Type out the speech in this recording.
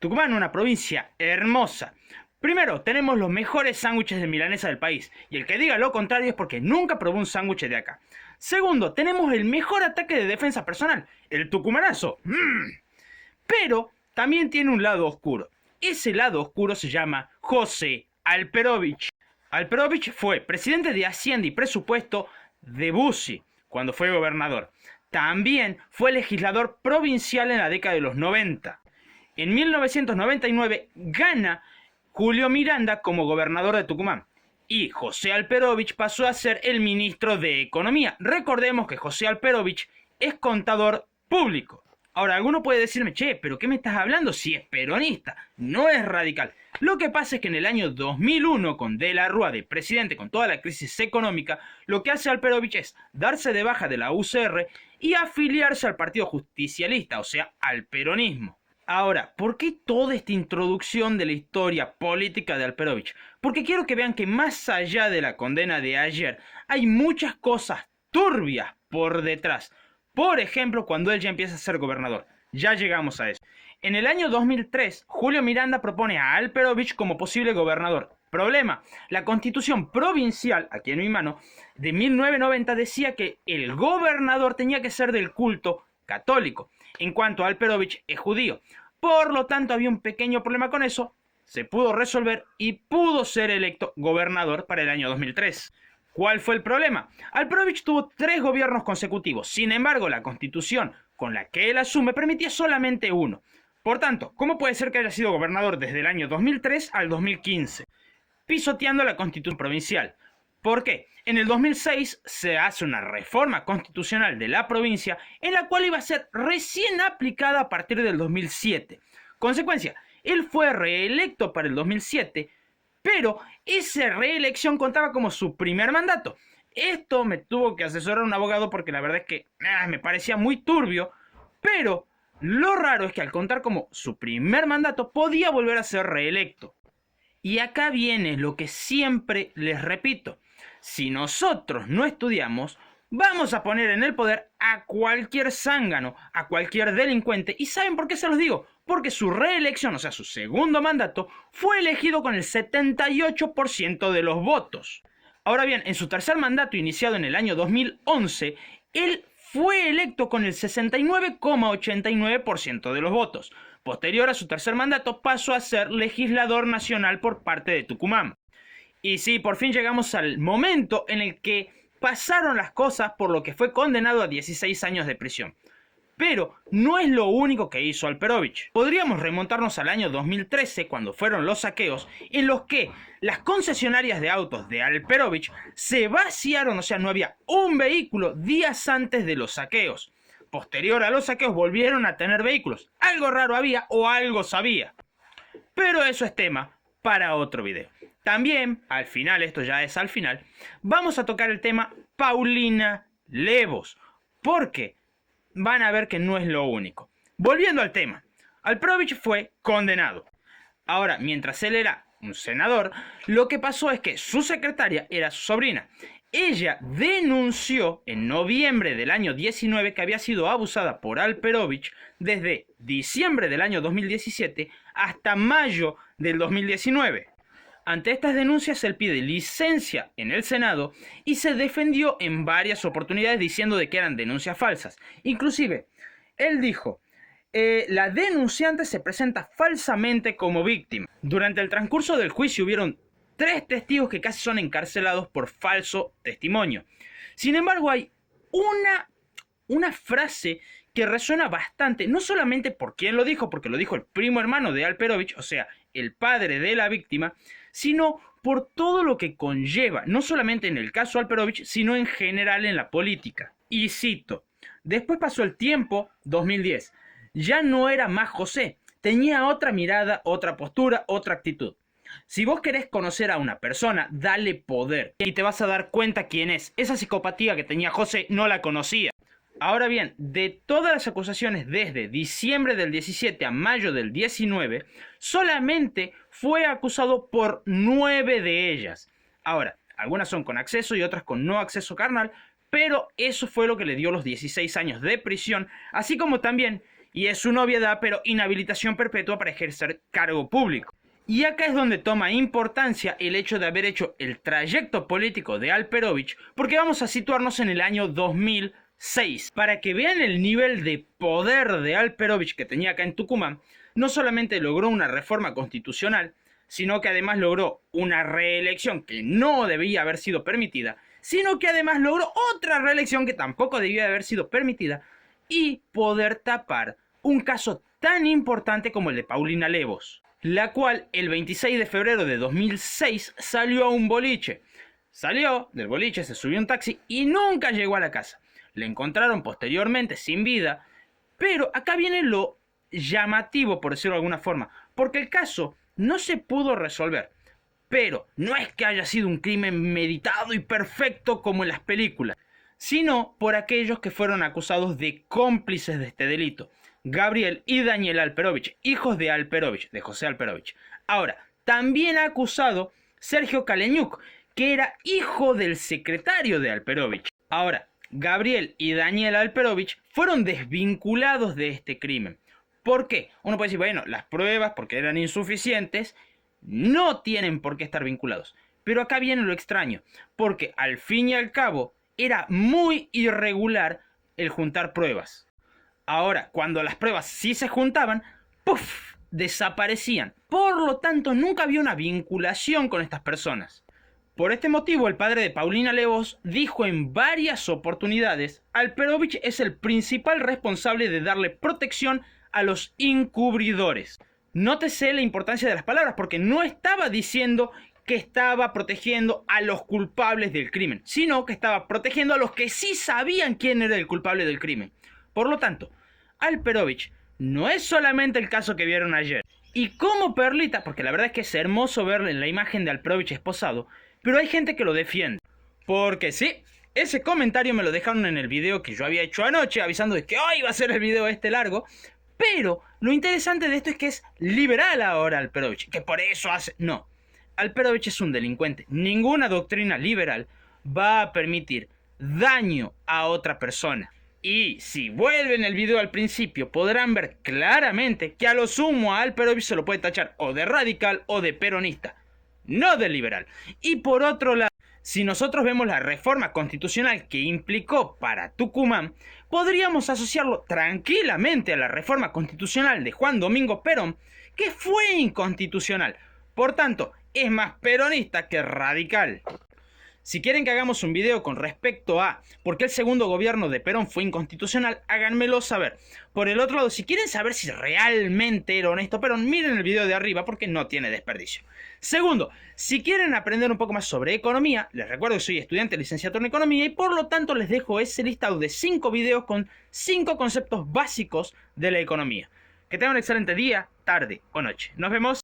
Tucumán, una provincia hermosa. Primero, tenemos los mejores sándwiches de milanesa del país, y el que diga lo contrario es porque nunca probó un sándwich de acá. Segundo, tenemos el mejor ataque de defensa personal, el tucumanazo. Pero también tiene un lado oscuro. Ese lado oscuro se llama José Alperovich. Alperovich fue presidente de Hacienda y Presupuesto de Bussi cuando fue gobernador. También fue legislador provincial en la década de los 90. En 1999 gana Julio Miranda como gobernador de Tucumán y José Alperovich pasó a ser el ministro de Economía. Recordemos que José Alperovich es contador público. Ahora, alguno puede decirme, che, ¿pero qué me estás hablando si es peronista? No es radical. Lo que pasa es que en el año 2001, con De la Rúa de presidente, con toda la crisis económica, lo que hace Alperovich es darse de baja de la UCR y afiliarse al Partido Justicialista, o sea, al peronismo. Ahora, ¿por qué toda esta introducción de la historia política de Alperovich? Porque quiero que vean que más allá de la condena de ayer, hay muchas cosas turbias por detrás. Por ejemplo, cuando él ya empieza a ser gobernador. Ya llegamos a eso. En el año 2003, Julio Miranda propone a Alperovich como posible gobernador. Problema, la Constitución provincial, aquí en mi mano, de 1990 decía que el gobernador tenía que ser del culto católico, en cuanto Alperovich es judío. Por lo tanto, había un pequeño problema con eso, se pudo resolver y pudo ser electo gobernador para el año 2003. ¿Cuál fue el problema? Alperovich tuvo 3 gobiernos consecutivos. Sin embargo, la Constitución con la que él asume permitía solamente uno. Por tanto, ¿cómo puede ser que haya sido gobernador desde el año 2003 al 2015? Pisoteando la Constitución provincial. ¿Por qué? En el 2006 se hace una reforma constitucional de la provincia en la cual iba a ser recién aplicada a partir del 2007. Consecuencia, él fue reelecto para el 2007, pero esa reelección contaba como su primer mandato. Esto me tuvo que asesorar un abogado porque la verdad es que me parecía muy turbio, pero lo raro es que al contar como su primer mandato podía volver a ser reelecto. Y acá viene lo que siempre les repito. Si nosotros no estudiamos, vamos a poner en el poder a cualquier zángano, a cualquier delincuente. ¿Y saben por qué se los digo? Porque su reelección, o sea, su segundo mandato, fue elegido con el 78% de los votos. Ahora bien, en su tercer mandato, iniciado en el año 2011, él fue electo con el 69,89% de los votos. Posterior a su tercer mandato, pasó a ser legislador nacional por parte de Tucumán. Y sí, por fin llegamos al momento en el que pasaron las cosas por lo que fue condenado a 16 años de prisión. Pero no es lo único que hizo Alperovich. Podríamos remontarnos al año 2013, cuando fueron los saqueos, en los que las concesionarias de autos de Alperovich se vaciaron, o sea, no había un vehículo días antes de los saqueos. Posterior a los saqueos volvieron a tener vehículos. Algo raro había o algo sabía. Pero eso es tema para otro video. También, al final, esto ya es al final, vamos a tocar el tema Paulina Levos. Porque van a ver que no es lo único. Volviendo al tema, Alperovich fue condenado. Ahora, mientras él era un senador, lo que pasó es que su secretaria era su sobrina. Ella denunció en noviembre del año 19 que había sido abusada por Alperovich desde diciembre del año 2017 hasta mayo del 2019. Ante estas denuncias, él pide licencia en el Senado y se defendió en varias oportunidades diciendo de que eran denuncias falsas. Inclusive, él dijo, la denunciante se presenta falsamente como víctima. Durante el transcurso del juicio hubieron 3 testigos que casi son encarcelados por falso testimonio. Sin embargo, hay una frase que resuena bastante, no solamente por quién lo dijo, porque lo dijo el primo hermano de Alperovich, o sea, el padre de la víctima, sino por todo lo que conlleva, no solamente en el caso Alperovich, sino en general en la política. Y cito, después pasó el tiempo, 2010, ya no era más José, tenía otra mirada, otra postura, otra actitud. Si vos querés conocer a una persona, dale poder y te vas a dar cuenta quién es. Esa psicopatía que tenía José no la conocía. Ahora bien, de todas las acusaciones desde diciembre del 17 a mayo del 19, solamente fue acusado por 9 de ellas. Ahora, algunas son con acceso y otras con no acceso carnal, pero eso fue lo que le dio los 16 años de prisión, así como también y es una obviedad, pero inhabilitación perpetua para ejercer cargo público. Y acá es donde toma importancia el hecho de haber hecho el trayecto político de Alperovich, porque vamos a situarnos en el año 2006. Para que vean el nivel de poder de Alperovich que tenía acá en Tucumán, no solamente logró una reforma constitucional, sino que además logró una reelección que no debía haber sido permitida, sino que además logró otra reelección que tampoco debía haber sido permitida, y poder tapar un caso tan importante como el de Paulina Levos, la cual el 26 de febrero de 2006 salió a un boliche. Salió del boliche, se subió a un taxi y nunca llegó a la casa. Le encontraron posteriormente sin vida, pero acá viene lo llamativo, por decirlo de alguna forma, porque el caso no se pudo resolver. Pero no es que haya sido un crimen meditado y perfecto como en las películas, sino por aquellos que fueron acusados de cómplices de este delito. Gabriel y Daniel Alperovich, hijos de Alperovich, de José Alperovich. Ahora, también ha acusado Sergio Caleñuc, que era hijo del secretario de Alperovich. Ahora, Gabriel y Daniel Alperovich fueron desvinculados de este crimen. ¿Por qué? Uno puede decir, bueno, las pruebas, porque eran insuficientes, no tienen por qué estar vinculados. Pero acá viene lo extraño, porque al fin y al cabo era muy irregular el juntar pruebas. Ahora, cuando las pruebas sí se juntaban, ¡puf!, desaparecían. Por lo tanto, nunca había una vinculación con estas personas. Por este motivo, el padre de Paulina Levos dijo en varias oportunidades: Alperovich es el principal responsable de darle protección a los encubridores. Nótese la importancia de las palabras, porque no estaba diciendo que estaba protegiendo a los culpables del crimen, sino que estaba protegiendo a los que sí sabían quién era el culpable del crimen. Por lo tanto, Alperovich no es solamente el caso que vieron ayer. Y como perlita, porque la verdad es que es hermoso verle en la imagen de Alperovich esposado, pero hay gente que lo defiende. Porque sí, ese comentario me lo dejaron en el video que yo había hecho anoche, avisando de que hoy va a ser el video este largo. Pero lo interesante de esto es que es liberal ahora Alperovich, que por eso hace... No, Alperovich es un delincuente. Ninguna doctrina liberal va a permitir daño a otra persona. Y si vuelven el video al principio, podrán ver claramente que a lo sumo a Alperovich se lo puede tachar o de radical o de peronista, no de liberal. Y por otro lado, si nosotros vemos la reforma constitucional que implicó para Tucumán, podríamos asociarlo tranquilamente a la reforma constitucional de Juan Domingo Perón, que fue inconstitucional. Por tanto, es más peronista que radical. Si quieren que hagamos un video con respecto a por qué el segundo gobierno de Perón fue inconstitucional, háganmelo saber. Por el otro lado, si quieren saber si realmente era honesto Perón, miren el video de arriba porque no tiene desperdicio. Segundo, si quieren aprender un poco más sobre economía, les recuerdo que soy estudiante de licenciatura en economía y por lo tanto les dejo ese listado de 5 videos con 5 conceptos básicos de la economía. Que tengan un excelente día, tarde o noche. Nos vemos.